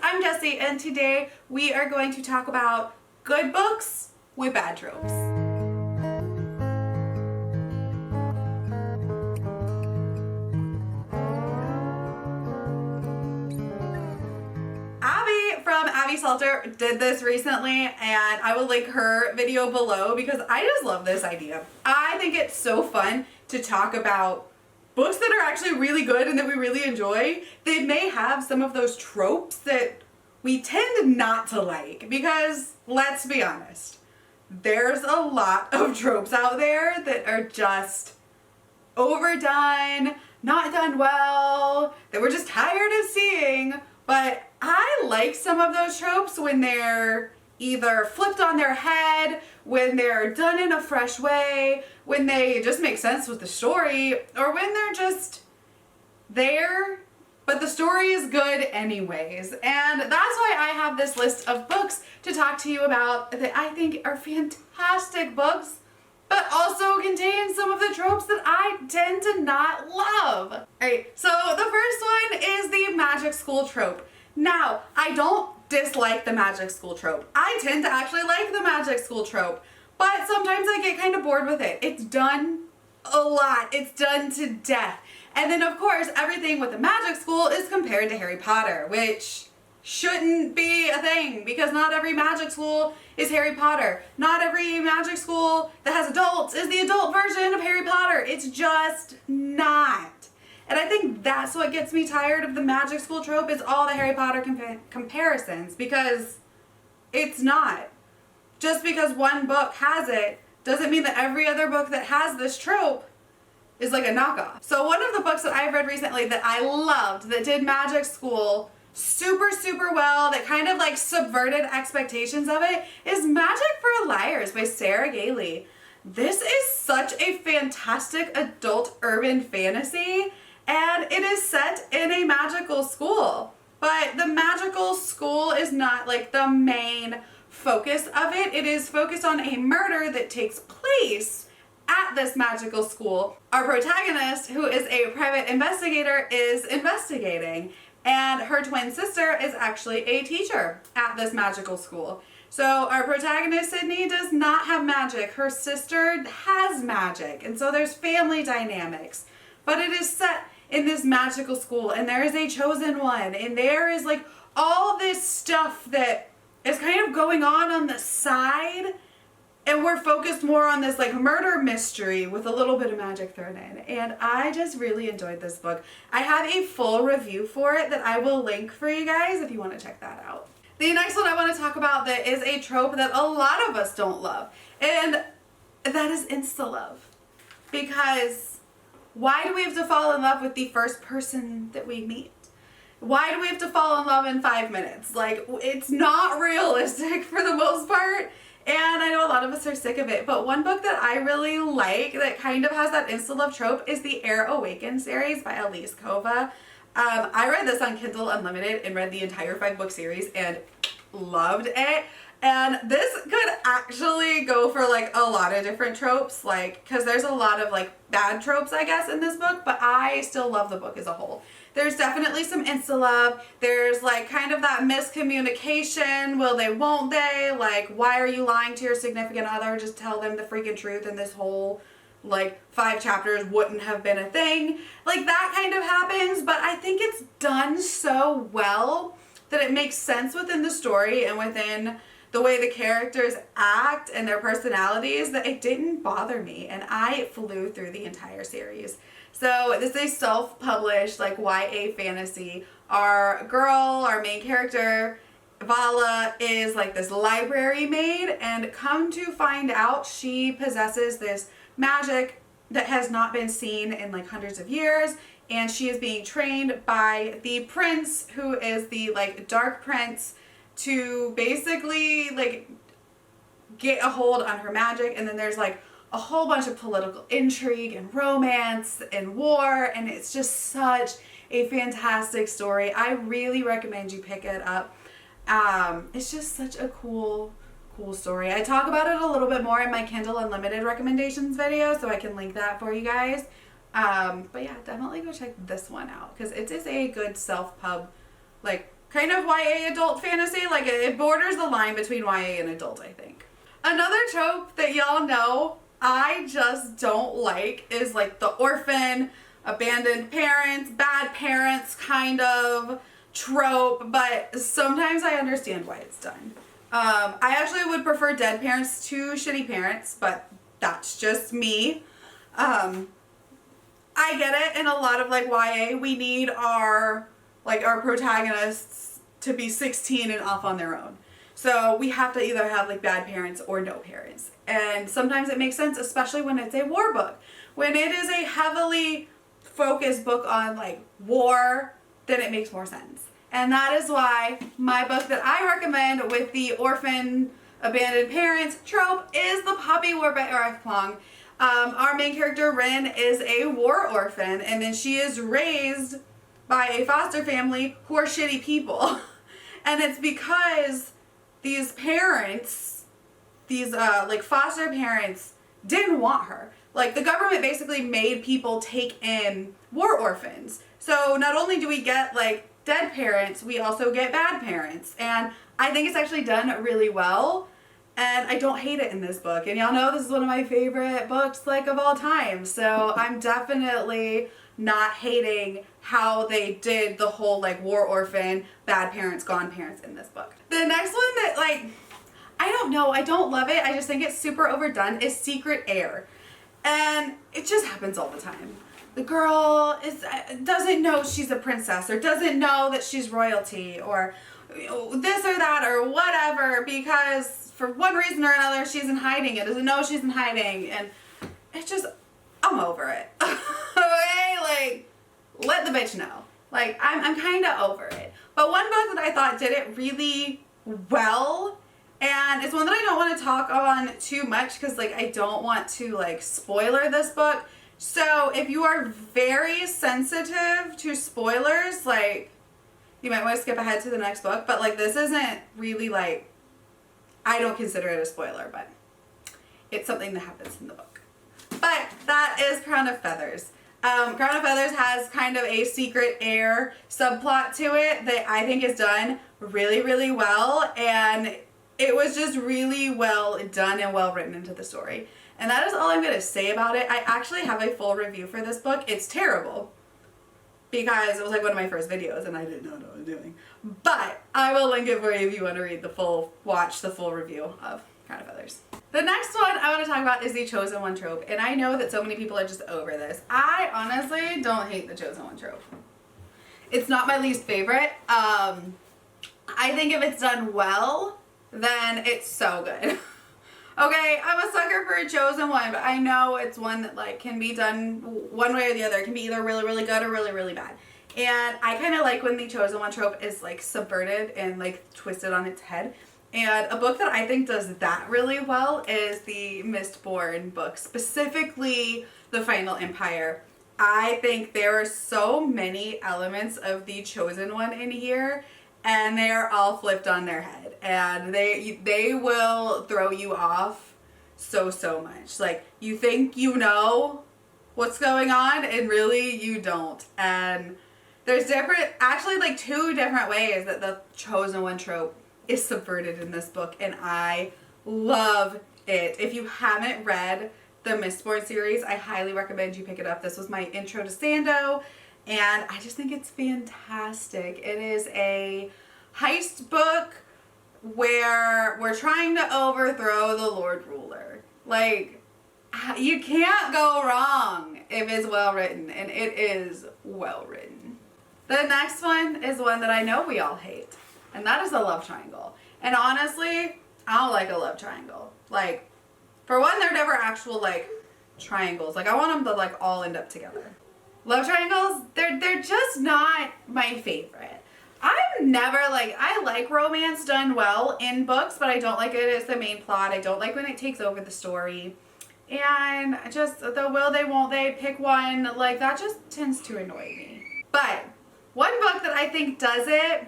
I'm Jessie, and today we are going to talk about good books with bad tropes. Abby from Abby Salter did this recently, and I will link her video below because I just love this idea. I think it's so fun to talk about books that are actually really good and that we really enjoy. They may have some of those tropes that we tend not to like because, let's be honest, there's a lot of tropes out there that are just overdone, not done well, that we're just tired of seeing. But I like some of those tropes when they're either flipped on their head, when they're done in a fresh way, when they just make sense with the story, or when they're just there, but the story is good anyways. And that's why I have this list of books to talk to you about that I think are fantastic books, but also contain some of the tropes that I tend to not love. Alright, so the first one is the magic school trope. Now, I don't dislike the magic school trope. I tend to actually like the magic school trope, but sometimes I get kind of bored with it. It's done a lot. It's done to death. And then of course, everything with the magic school is compared to Harry Potter, which shouldn't be a thing because not every magic school is Harry Potter. Not every magic school that has adults is the adult version of Harry Potter. It's just not. And I think that's what gets me tired of the magic school trope is all the Harry Potter comparisons, because it's not. Just because one book has it doesn't mean that every other book that has this trope is like a knockoff. So one of the books that I've read recently that I loved, that did magic school super well, that kind of like subverted expectations of it, is Magic for Liars by Sarah Gailey. This is such a fantastic adult urban fantasy, and it is set in a magical school. But the magical school is not like the main focus of it. It is focused on a murder that takes place at this magical school. Our protagonist, who is a private investigator, is investigating, and her twin sister is actually a teacher at this magical school. So our protagonist, Sydney, does not have magic. Her sister has magic, and so there's family dynamics. But it is set in this magical school, and there is a chosen one, and there is like all this stuff that is kind of going on the side, and we're focused more on this like murder mystery with a little bit of magic thrown in. And I just really enjoyed this book. I have a full review for it that I will link for you guys if you want to check that out. The next one I want to talk about that is a trope that a lot of us don't love, and that is Insta Love. Because why do we have to fall in love with the first person that we meet? Why do we have to fall in love in 5 minutes? Like, it's not realistic for the most part, and I know a lot of us are sick of it, but one book that I really like that kind of has that Insta Love trope is the Air Awakened series by Elise Kova. I read this on Kindle Unlimited and read the entire 5-book series and loved it. And this could actually go for like a lot of different tropes, like, because there's a lot of like bad tropes, I guess, in this book, but I still love the book as a whole. There's definitely some Insta Love. There's like kind of that miscommunication, will they, won't they, like, why are you lying to your significant other? Just tell them the freaking truth, and this whole like 5 chapters wouldn't have been a thing. Like, that kind of happens, but I think it's done so well that it makes sense within the story and within the way the characters act and their personalities that it didn't bother me, and I flew through the entire series. So this is a self-published like YA fantasy. Our girl, our main character, Vala, is like this library maid, and come to find out she possesses this magic that has not been seen in like hundreds of years, and she is being trained by the prince, who is the like dark prince, to basically like get a hold on her magic. And then there's like a whole bunch of political intrigue and romance and war, and it's just such a fantastic story. I really recommend you pick it up. It's just such a cool story. I talk about it a little bit more in my Kindle Unlimited recommendations video, so I can link that for you guys. But yeah, definitely go check this one out because it is a good self-pub like kind of YA adult fantasy. Like it borders the line between YA and adult, I think. Another trope that y'all know I just don't like is like the orphan, abandoned parents, bad parents kind of trope, but sometimes I understand why it's done. I actually would prefer dead parents to shitty parents, but that's just me. I get it. In a lot of like YA, we need our protagonists to be 16 and off on their own. So we have to either have like bad parents or no parents. And sometimes it makes sense, especially when it's a war book. When it is a heavily focused book on like war, then it makes more sense. And that is why my book that I recommend with the orphan abandoned parents trope is The Poppy War by R.F. Kuang. Our main character, Rin, is a war orphan, and then she is raised by a foster family who are shitty people. And it's because these parents, these like foster parents, didn't want her. Like the government basically made people take in war orphans. So not only do we get like dead parents, we also get bad parents. And I think it's actually done really well. And I don't hate it in this book. And y'all know this is one of my favorite books like of all time. So I'm definitely not hating how they did the whole like war orphan, bad parents, gone parents in this book. The next one that like, I don't know, I don't love it, I just think it's super overdone, is Secret Heir. And it just happens all the time. The girl doesn't know she's a princess, or doesn't know that she's royalty, or this or that or whatever, because for one reason or another she's in hiding. It doesn't know she's in hiding, and it's just, I'm over it. Okay, like, let the bitch know. Like, I'm kind of over it. But one book that I thought did it really well, and it's one that I don't want to talk on too much because like I don't want to like spoiler this book. So if you are very sensitive to spoilers, like you might want to skip ahead to the next book. But like this isn't really like, I don't consider it a spoiler, but it's something that happens in the book. But that is Crown of Feathers. Crown of Feathers has kind of a secret heir subplot to it that I think is done really, really well. And it was just really well done and well written into the story. And that is all I'm going to say about it. I actually have a full review for this book. It's terrible because it was like one of my first videos and I didn't know what I was doing. But I will link it for you if you want to read the full, watch the full review of Crown of Feathers. The next one I want to talk about is the Chosen One trope. And I know that so many people are just over this. I honestly don't hate the Chosen One trope. It's not my least favorite. I think if it's done well, then it's so good. Okay, I'm a sucker for a chosen one, but I know it's one that like can be done one way or the other. It can be either really, really good or really, really bad. And I kind of like when the chosen one trope is like subverted and like twisted on its head. And a book that I think does that really well is the Mistborn book, specifically The Final Empire. I think there are so many elements of the chosen one in here, and they are all flipped on their head, and they will throw you off so much. Like you think you know what's going on and really you don't. And there's actually like two different ways that the chosen one trope is subverted in this book, and I love it. If you haven't read the Mistborn series, I highly recommend you pick it up. This was my intro to Sando, and I just think it's fantastic. It is a heist book where we're trying to overthrow the Lord Ruler. Like, you can't go wrong if it's well written, and it is well written. The next one is one that I know we all hate, and that is a love triangle. And honestly, I don't like a love triangle. Like, for one, they're never actual, like, triangles. Like, I want them to, like, all end up together. Love triangles, they're just not my favorite. I'm never, like, I like romance done well in books, but I don't like it as the main plot. I don't like when it takes over the story. And just the will they, won't they, pick one, like, that just tends to annoy me. But one book that I think does it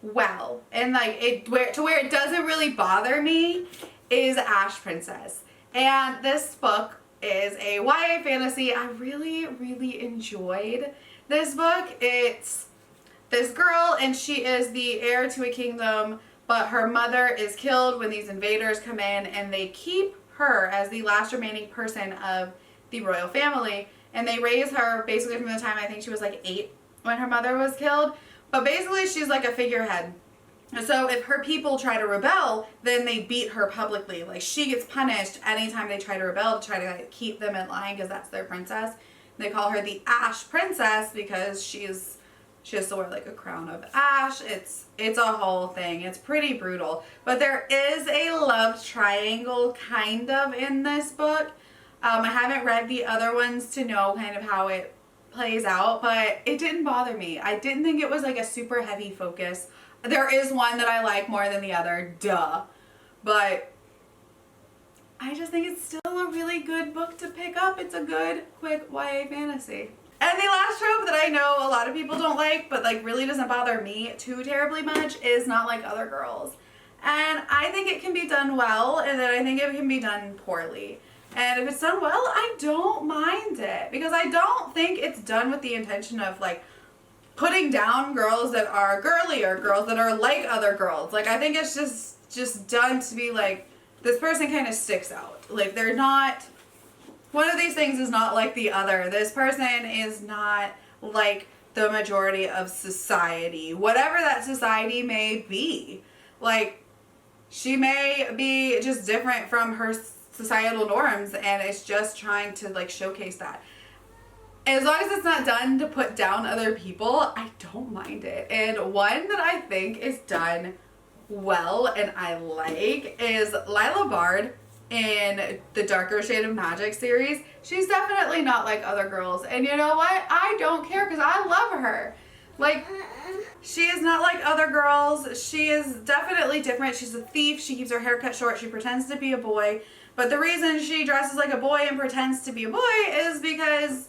well, and like where it doesn't really bother me, is Ash Princess. And this book is a YA fantasy. I really, really enjoyed this book. It's this girl, and she is the heir to a kingdom, but her mother is killed when these invaders come in, and they keep her as the last remaining person of the royal family, and they raise her basically from the time I think she was like 8 when her mother was killed. But basically she's like a figurehead. So if her people try to rebel, then they beat her publicly. Like, she gets punished anytime they try to rebel, to try to like keep them in line, because that's their princess. They call her the Ash Princess because she has to wear like a crown of ash. It's a whole thing. It's pretty brutal. But there is a love triangle kind of in this book. I haven't read the other ones to know kind of how it plays out, but it didn't bother me. I didn't think it was like a super heavy focus. There is one that I like more than the other, duh. But I just think it's still a really good book to pick up. It's a good, quick YA fantasy. And the last trope that I know a lot of people don't like, but like really doesn't bother me too terribly much, is not like other girls. And I think it can be done well, and then I think it can be done poorly. And if it's done well, I don't mind it, because I don't think it's done with the intention of like putting down girls that are girly or girls that are like other girls. Like, I think it's just done to be like, this person kind of sticks out. Like, they're not, one of these things is not like the other. This person is not like the majority of society, whatever that society may be. Like, she may be just different from her societal norms, and it's just trying to like showcase that. As long as it's not done to put down other people, I don't mind it. And one that I think is done well and I like is Lila Bard in the Darker Shade of Magic series. She's definitely not like other girls. And you know what? I don't care, because I love her. Like, she is not like other girls. She is definitely different. She's a thief. She keeps her hair cut short. She pretends to be a boy. But the reason she dresses like a boy and pretends to be a boy is because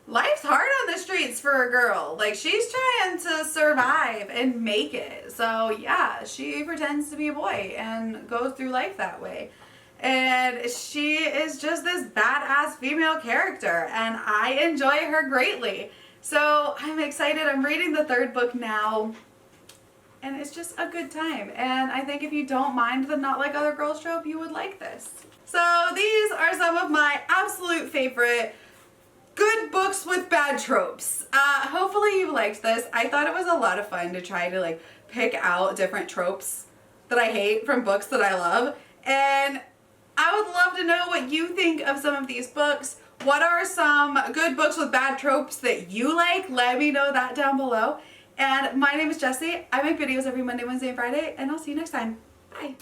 life's hard on the streets for a girl. Like, she's trying to survive and make it. So yeah, she pretends to be a boy and goes through life that way. And she is just this badass female character, and I enjoy her greatly. So I'm excited. I'm reading the 3rd book now, and it's just a good time. And I think if you don't mind the not like other girls trope, you would like this. So these are some of my absolute favorite good books with bad tropes. Hopefully you liked this. I thought it was a lot of fun to try to like pick out different tropes that I hate from books that I love. And I would love to know what you think of some of these books. What are some good books with bad tropes that you like? Let me know that down below. And my name is Jessie. I make videos every Monday, Wednesday, and Friday, and I'll see you next time. Bye.